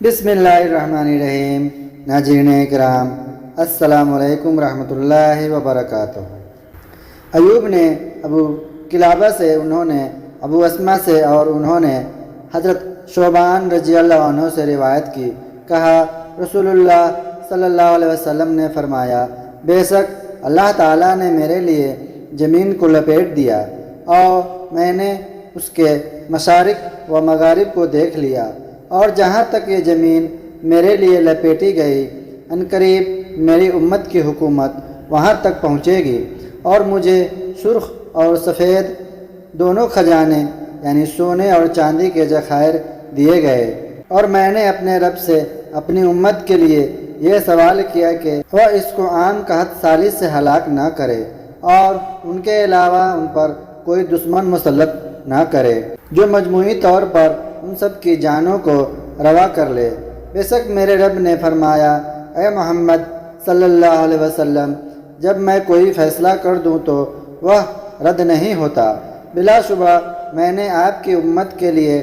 بسم اللہ الرحمن الرحیم۔ ناظرین کرام، السلام علیکم ورحمۃ اللہ وبرکاتہ۔ ایوب نے ابو قلابہ سے، انہوں نے ابو اسما سے اور انہوں نے حضرت شعبان رضی اللہ عنہ سے روایت کی، کہا رسول اللہ صلی اللہ علیہ وسلم نے فرمایا، بے شک اللہ تعالیٰ نے میرے لیے زمین کو لپیٹ دیا اور میں نے اس کے مشارق و مغارب کو دیکھ لیا، اور جہاں تک یہ زمین میرے لیے لپیٹی گئی، عنقریب میری امت کی حکومت وہاں تک پہنچے گی، اور مجھے سرخ اور سفید دونوں خزانے یعنی سونے اور چاندی کے ذخائر دیے گئے، اور میں نے اپنے رب سے اپنی امت کے لیے یہ سوال کیا کہ وہ اس کو عام قحط سالی سے ہلاک نہ کرے اور ان کے علاوہ ان پر کوئی دشمن مسلط نہ کرے جو مجموعی طور پر ان سب کی جانوں کو روا کر لے۔ بے شک میرے رب نے فرمایا، اے محمد صلی اللہ علیہ وسلم، جب میں کوئی فیصلہ کر دوں تو وہ رد نہیں ہوتا۔ بلا شبہ میں نے آپ کی امت کے لیے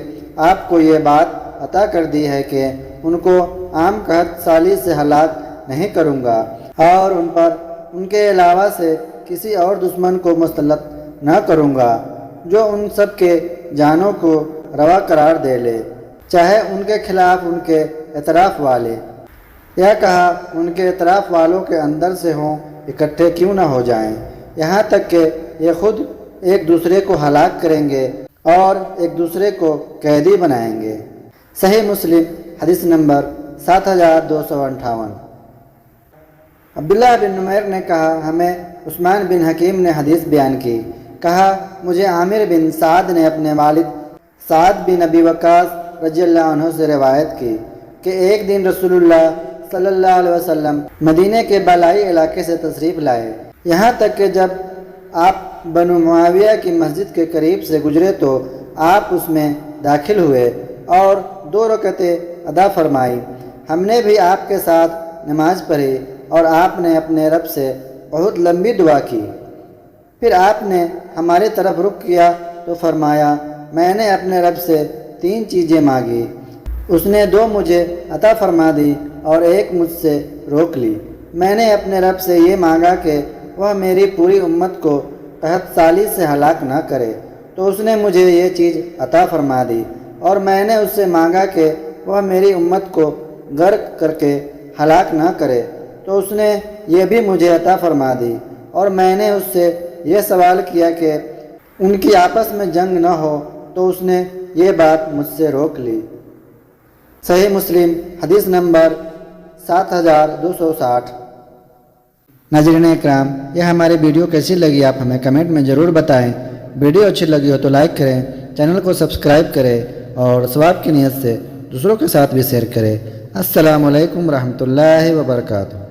آپ کو یہ بات عطا کر دی ہے کہ ان کو عام قحط سالی سے ہلاک نہیں کروں گا اور ان پر ان کے علاوہ سے کسی اور دشمن کو مسلط نہ کروں گا جو ان سب کے جانوں کو روا قرار دے لے، چاہے ان کے خلاف ان کے اطراف والے، یا کہا ان کے اطراف والوں کے اندر سے ہوں، اکٹھے کیوں نہ ہو جائیں، یہاں تک کہ یہ خود ایک دوسرے کو ہلاک کریں گے اور ایک دوسرے کو قیدی بنائیں گے۔ صحیح مسلم حدیث نمبر 7258۔ عبداللہ بن نمیر نے کہا، ہمیں عثمان بن حکیم نے حدیث بیان کی، کہا مجھے عامر بن سعد نے اپنے والد سعد بن ابی وقاص رضی اللہ عنہ سے روایت کی کہ ایک دن رسول اللہ صلی اللہ علیہ وسلم مدینہ کے بالائی علاقے سے تشریف لائے، یہاں تک کہ جب آپ بنو معاویہ کی مسجد کے قریب سے گزرے تو آپ اس میں داخل ہوئے اور 2 رکعتیں ادا فرمائی۔ ہم نے بھی آپ کے ساتھ نماز پڑھی اور آپ نے اپنے رب سے بہت لمبی دعا کی۔ پھر آپ نے ہماری طرف رخ کیا تو فرمایا، میں نے اپنے رب سے 3 چیزیں مانگی، اس نے 2 مجھے عطا فرما دی اور 1 مجھ سے روک لی۔ میں نے اپنے رب سے یہ مانگا کہ وہ میری پوری امت کو قحط سالی سے ہلاک نہ کرے، تو اس نے مجھے یہ چیز عطا فرما دی، اور میں نے اس سے مانگا کہ وہ میری امت کو غرق کر کے ہلاک نہ کرے، تو اس نے یہ بھی مجھے عطا فرما دی، اور میں نے اس سے یہ سوال کیا کہ ان کی آپس میں جنگ نہ ہو، تو اس نے یہ بات مجھ سے روک لی۔ صحیح مسلم حدیث نمبر 7260۔ ناظرین اکرام، یہ ہماری ویڈیو کیسی لگی آپ ہمیں کمنٹ میں ضرور بتائیں۔ ویڈیو اچھی لگی ہو تو لائک کریں، چینل کو سبسکرائب کریں اور ثواب کی نیت سے دوسروں کے ساتھ بھی شیئر کریں۔ السلام علیکم ورحمۃ اللہ وبرکاتہ۔